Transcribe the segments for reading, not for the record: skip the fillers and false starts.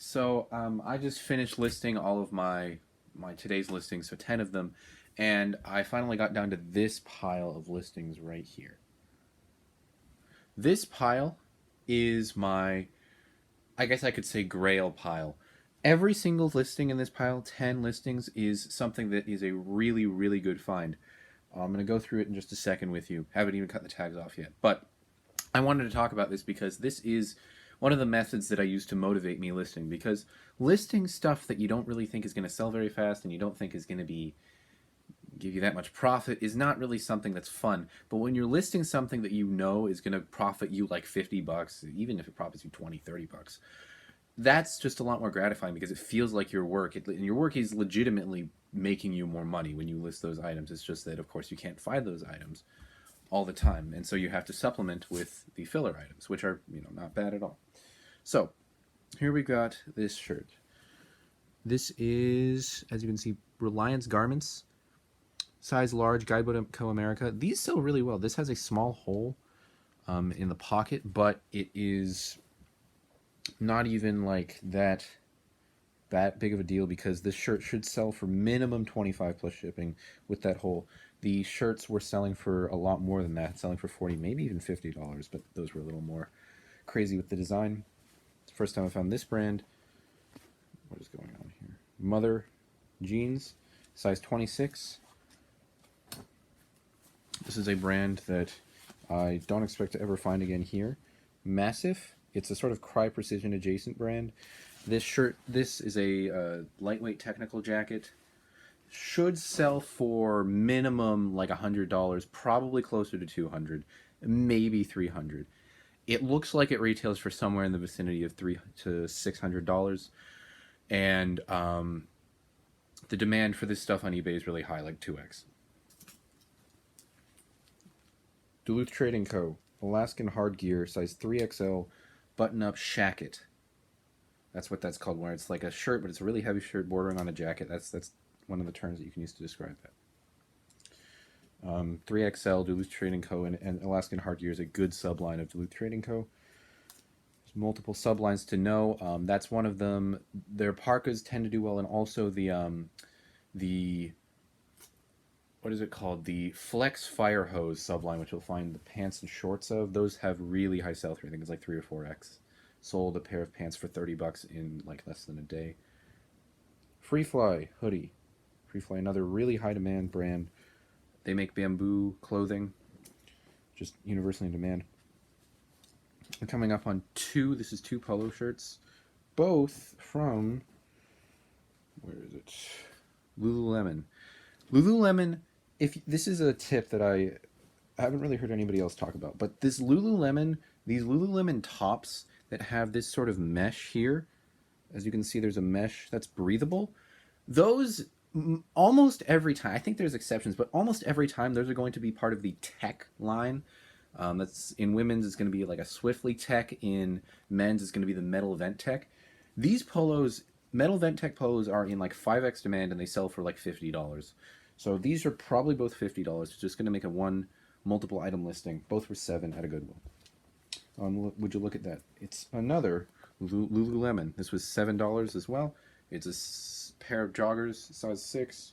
I just finished listing all of my today's listings, so 10 of them, and I finally got down to this pile of listings right here. This pile is my, I guess I could say, grail pile. Every single listing in this pile, 10 listings, is something that is a really, really good find. I'm going to go through it in just a second with you. Haven't even cut the tags off yet. But I wanted to talk about this because this is one of the methods that I use to motivate me listing. Because listing stuff that you don't really think is going to sell very fast and you don't think is going to be give you that much profit is not really something that's fun. But when you're listing something that you know is going to profit you like 50 bucks, even if it profits you 20, 30 bucks, that's just a lot more gratifying because it feels like your work. And your work is legitimately making you more money when you list those items. It's just that, of course, you can't find those items all the time, and so you have to supplement with the filler items, which are not bad at all. So here we got this shirt. This is, as you can see, Reliance Garments, size large, Guidebook Co. America. These sell really well. This has a small hole in the pocket, but it is not even like that big of a deal because this shirt should sell for minimum 25 plus shipping with that hole. The shirts were selling for a lot more than that, selling for 40, maybe even $50, but those were a little more crazy with the design. It's the first time I found this brand. What is going on here? Mother Jeans, size 26. This is a brand that I don't expect to ever find again here. Massive. It's a sort of Cry Precision adjacent brand. This is a lightweight technical jacket. Should sell for minimum like $100, probably closer to $200, maybe $300. It looks like it retails for somewhere in the vicinity of $300 to $600, and the demand for this stuff on eBay is really high, like 2x. Duluth Trading Co. Alaskan Hard Gear, size 3XL, button-up shacket. That's what that's called, where it's like a shirt, but it's a really heavy shirt bordering on a jacket. That's one of the terms that you can use to describe that. 3XL, Duluth Trading Co. and Alaskan Hard Gear is a good subline of Duluth Trading Co. There's multiple sublines to know. That's one of them. Their parkas tend to do well, and also the what is it called? The Flex Fire Hose subline, which you'll find the pants and shorts of. Those have really high sell-through. I think it's like 3 or 4x. Sold a pair of pants for 30 bucks in like less than a day. Free Fly hoodie. Free Fly, another really high demand brand. They make bamboo clothing, just universally in demand. I'm coming up on two. This is 2 polo shirts, both from, where is it? Lululemon. Lululemon. If this is a tip that I haven't really heard anybody else talk about, but these Lululemon tops that have this sort of mesh here, as you can see, there's a mesh that's breathable. Those almost every time, I think there's exceptions, but almost every time those are going to be part of the tech line. That's in women's, it's going to be like a Swiftly Tech. In men's, it's going to be the Metal Vent Tech. These polos, Metal Vent Tech polos, are in like 5x demand and they sell for like $50. So these are probably both $50. Just going to make a one multiple item listing. Both were 7 at a Goodwill. Would you look at that? It's another Lululemon. This was $7 as well. It's a pair of joggers, size 6.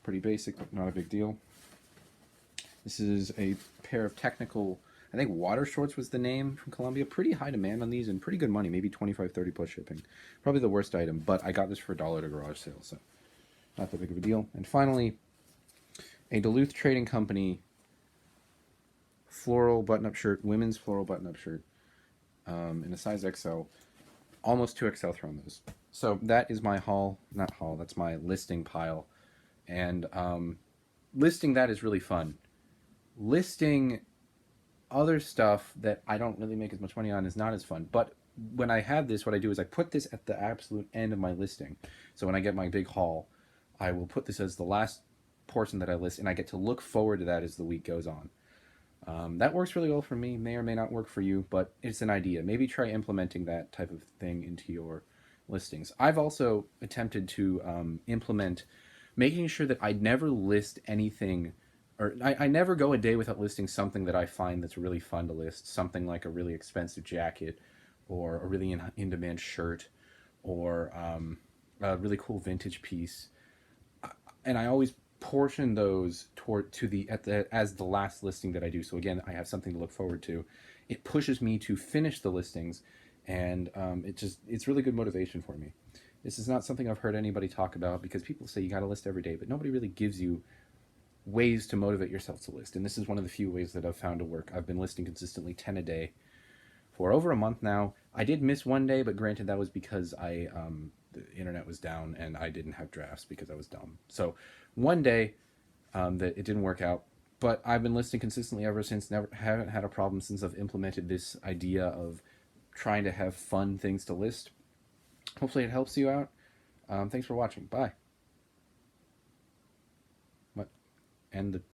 Pretty basic, but not a big deal. This is a pair of technical, I think Water Shorts was the name, from Columbia. Pretty high demand on these and pretty good money, maybe 25, 30 plus shipping. Probably the worst item, but I got this for $1 at a garage sale, so not that big of a deal. And finally, a Duluth Trading Company floral button-up shirt, women's floral button-up shirt, in a size XL, almost 2XL thrown those. So that is my that's my listing pile. And listing that is really fun. Listing other stuff that I don't really make as much money on is not as fun. But when I have this, what I do is I put this at the absolute end of my listing. So when I get my big haul, I will put this as the last portion that I list, and I get to look forward to that as the week goes on. That works really well for me. May or may not work for you, but it's an idea. Maybe try implementing that type of thing into your listings. I've also attempted to implement making sure that I never list anything, or I never go a day without listing something that I find that's really fun to list. Something like a really expensive jacket, or a really in-demand shirt, or a really cool vintage piece, and I always portion those toward to the at the as the last listing that I do. So again, I have something to look forward to. It pushes me to finish the listings, and it's really good motivation for me. This is not something I've heard anybody talk about, because people say you got to list every day, but nobody really gives you ways to motivate yourself to list. And this is one of the few ways that I've found to work. I've been listing consistently 10 a day for over a month now. I did miss one day, but granted, that was because the internet was down and I didn't have drafts because I was dumb. So one day that it didn't work out, but I've been listing consistently ever since. Never haven't had a problem since I've implemented this idea of trying to have fun things to list. Hopefully it helps you out. Thanks for watching. Bye. What? End the